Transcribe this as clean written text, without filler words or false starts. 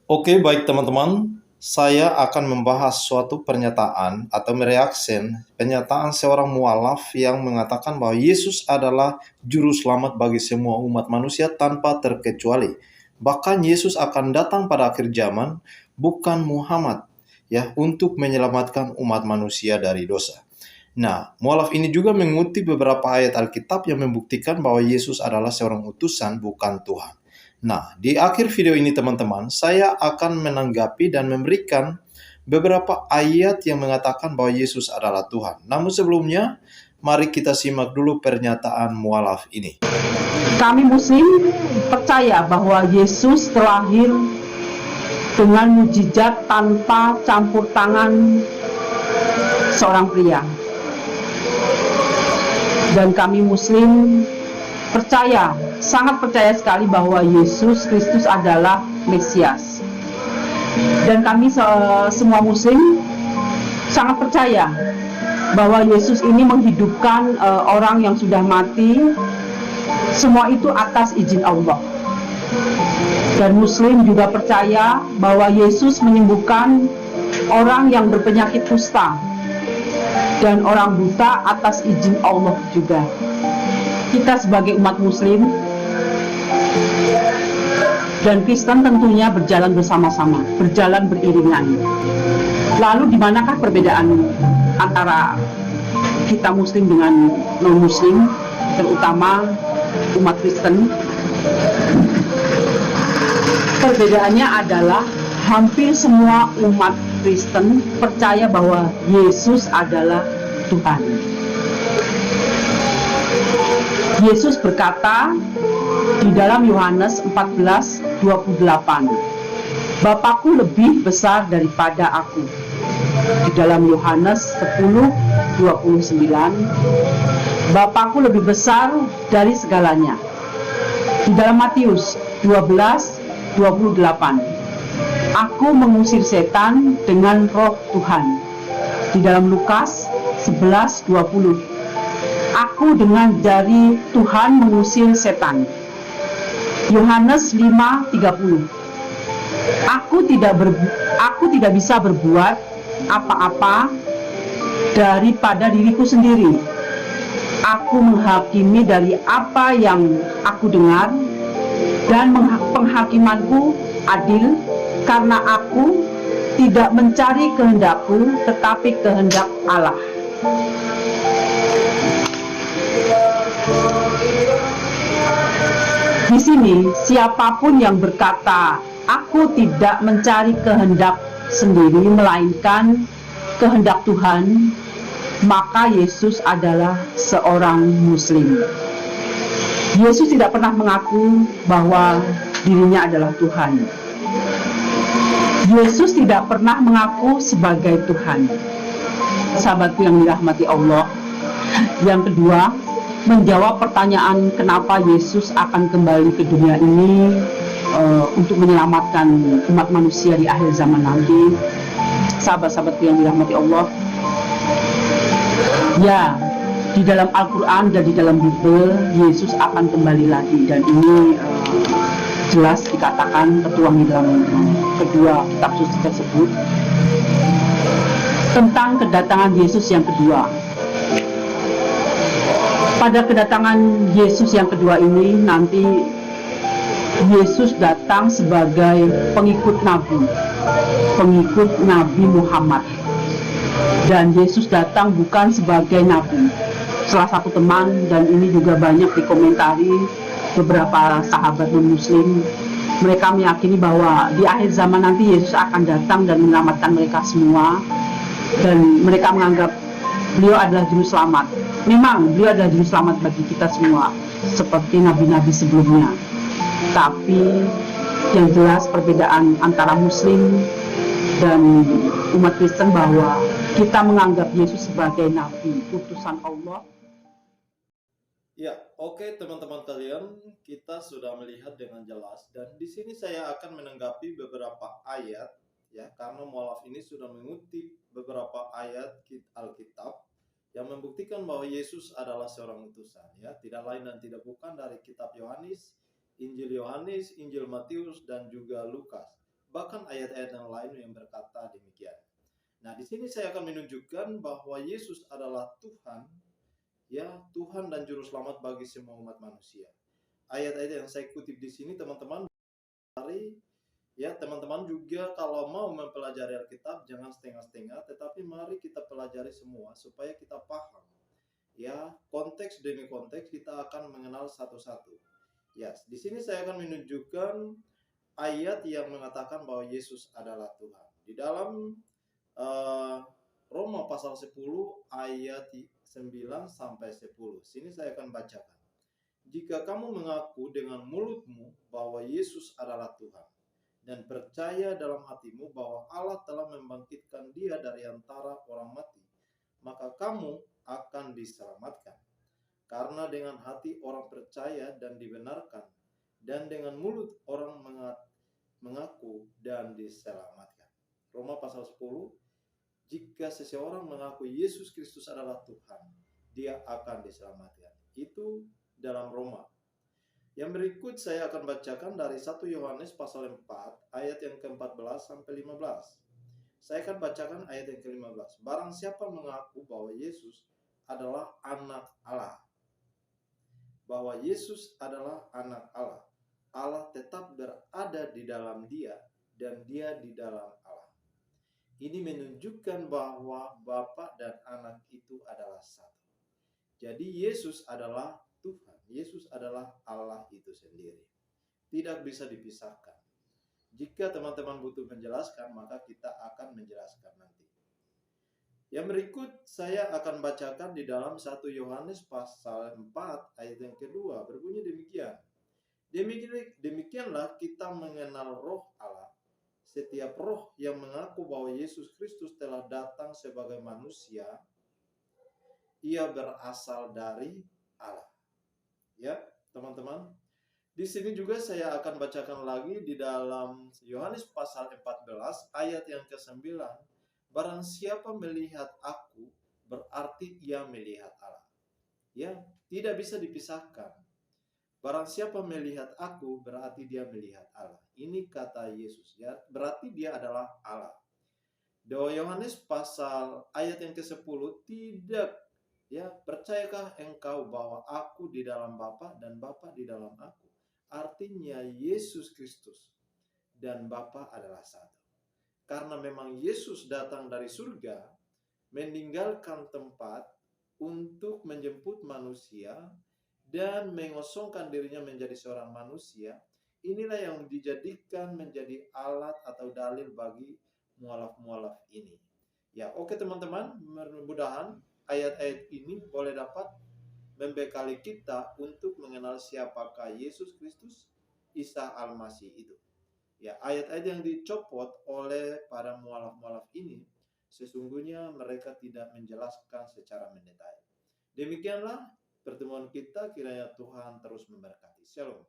Oke, baik teman-teman. Saya akan membahas suatu pernyataan atau mereaksi pernyataan seorang mualaf yang mengatakan bahwa Yesus adalah juru selamat bagi semua umat manusia tanpa terkecuali. Bahkan Yesus akan datang pada akhir zaman, bukan Muhammad, ya, untuk menyelamatkan umat manusia dari dosa. Nah, mualaf ini juga mengutip beberapa ayat Alkitab yang membuktikan bahwa Yesus adalah seorang utusan, bukan Tuhan. Nah, di akhir video ini teman-teman, saya akan menanggapi dan memberikan beberapa ayat yang mengatakan bahwa Yesus adalah Tuhan. Namun sebelumnya, mari kita simak dulu pernyataan mualaf ini. Kami Muslim percaya bahwa Yesus terlahir dengan mujizat tanpa campur tangan seorang pria. Dan kami Muslim sangat percaya sekali bahwa Yesus Kristus adalah Mesias. Dan kami semua Muslim sangat percaya bahwa Yesus ini menghidupkan orang yang sudah mati. Semua itu atas izin Allah. Dan Muslim juga percaya bahwa Yesus menyembuhkan orang yang berpenyakit kusta dan orang buta atas izin Allah juga. Kita sebagai umat Muslim dan Kristen tentunya berjalan bersama-sama, berjalan beriringan. Lalu di manakah perbedaan antara kita Muslim dengan non-Muslim, terutama umat Kristen? Perbedaannya adalah hampir semua umat Kristen percaya bahwa Yesus adalah Tuhan. Yesus berkata di dalam Yohanes 14:28, Bapakku lebih besar daripada aku. Di dalam Yohanes 10:29, Bapakku lebih besar dari segalanya. Di dalam Matius 12:28, Aku mengusir setan dengan roh Tuhan. Di dalam Lukas 11:20, Aku dengan jari Tuhan mengusir setan. Yohanes 5:30, Aku tidak bisa berbuat apa-apa daripada diriku sendiri. Aku menghakimi dari apa yang aku dengar, dan penghakimanku adil, karena aku tidak mencari kehendakku, tetapi kehendak Allah. Di sini, siapapun yang berkata, aku tidak mencari kehendak sendiri, melainkan kehendak Tuhan, maka Yesus adalah seorang Muslim. Yesus tidak pernah mengaku bahwa dirinya adalah Tuhan. Yesus tidak pernah mengaku sebagai Tuhan. Sahabatku yang dirahmati Allah, yang kedua, menjawab pertanyaan kenapa Yesus akan kembali ke dunia ini untuk menyelamatkan umat manusia di akhir zaman nanti. Sahabat-sahabatku yang dirahmati Allah, ya, di dalam Al-Quran dan di dalam Bible, Yesus akan kembali lagi, dan ini jelas dikatakan tertuang di dalam kedua kitab suci tersebut tentang kedatangan Yesus yang kedua. Pada kedatangan Yesus yang kedua ini, nanti Yesus datang sebagai pengikut Nabi Muhammad. Dan Yesus datang bukan sebagai Nabi. Salah satu teman, dan ini juga banyak dikomentari beberapa sahabat non-Muslim, mereka meyakini bahwa di akhir zaman nanti Yesus akan datang dan menyelamatkan mereka semua. Dan mereka menganggap beliau adalah juru selamat. Memang beliau adalah juru selamat bagi kita semua, seperti nabi-nabi sebelumnya. Tapi yang jelas perbedaan antara Muslim dan umat Kristen bahwa kita menganggap Yesus sebagai nabi, utusan Allah. Ya, oke teman-teman kalian, kita sudah melihat dengan jelas, dan di sini saya akan menanggapi beberapa ayat, ya, karena mualaf ini sudah mengutip beberapa ayat Alkitab yang membuktikan bahwa Yesus adalah seorang utusan, ya, tidak lain dan tidak bukan dari kitab Yohanes, Injil Matius, dan juga Lukas. bahkan ayat-ayat yang lain yang berkata demikian. Nah, di sini saya akan menunjukkan bahwa Yesus adalah Tuhan, ya, Tuhan dan juru selamat bagi semua umat manusia. Ayat-ayat yang saya kutip di sini teman-teman, ya, teman-teman juga kalau mau mempelajari Alkitab jangan setengah-setengah, tetapi mari kita pelajari semua supaya kita paham. Ya, konteks demi konteks kita akan mengenal satu-satu. Ya, di sini saya akan menunjukkan ayat yang mengatakan bahwa Yesus adalah Tuhan. Di dalam Roma pasal 10 ayat 9 sampai 10. Sini saya akan bacakan. Jika kamu mengaku dengan mulutmu bahwa Yesus adalah Tuhan dan percaya dalam hatimu bahwa Allah telah membangkitkan Dia dari antara orang mati, maka kamu akan diselamatkan. Karena dengan hati orang percaya dan dibenarkan, dan dengan mulut orang mengaku dan diselamatkan. Roma pasal 10, jika seseorang mengaku Yesus Kristus adalah Tuhan, dia akan diselamatkan. Itu dalam Roma. Yang berikut saya akan bacakan dari 1 Yohanes pasal 4 ayat yang ke-14 sampai 15. Saya akan bacakan ayat yang ke-15. Barang siapa mengaku bahwa Yesus adalah anak Allah, bahwa Yesus adalah anak Allah, Allah tetap berada di dalam dia dan dia di dalam Allah. Ini menunjukkan bahwa Bapa dan anak itu adalah satu. Jadi Yesus adalah Tuhan, Yesus adalah Allah itu sendiri. Tidak bisa dipisahkan. Jika teman-teman butuh menjelaskan, maka kita akan menjelaskan nanti. Yang berikut saya akan bacakan di dalam 1 Yohanes pasal 4 ayat yang kedua, berbunyi demikian. Demikianlah kita mengenal roh Allah. Setiap roh yang mengaku bahwa Yesus Kristus telah datang sebagai manusia, ia berasal dari Allah. Ya, teman-teman. Di sini juga saya akan bacakan lagi di dalam Yohanes pasal 14 ayat yang ke-9. Barang siapa melihat aku, berarti ia melihat Allah. Ya, tidak bisa dipisahkan. Barang siapa melihat aku, berarti dia melihat Allah. Ini kata Yesus, ya. Berarti dia adalah Allah. Doa Yohanes pasal ayat yang ke-10, tidak, ya, percayakah engkau bahwa aku di dalam Bapa dan Bapa di dalam aku? Artinya Yesus Kristus dan Bapa adalah satu. Karena memang Yesus datang dari surga, meninggalkan tempat untuk menjemput manusia dan mengosongkan dirinya menjadi seorang manusia. Inilah yang dijadikan menjadi alat atau dalil bagi mualaf-mualaf ini. Ya, oke teman-teman, mudah-mudahan ayat-ayat ini boleh dapat membekali kita untuk mengenal siapakah Yesus Kristus, Isa Al-Masih itu. Ya, ayat-ayat yang dicopot oleh para mualaf-mualaf ini sesungguhnya mereka tidak menjelaskan secara mendetail. Demikianlah pertemuan kita, kiranya Tuhan terus memberkati. Shalom.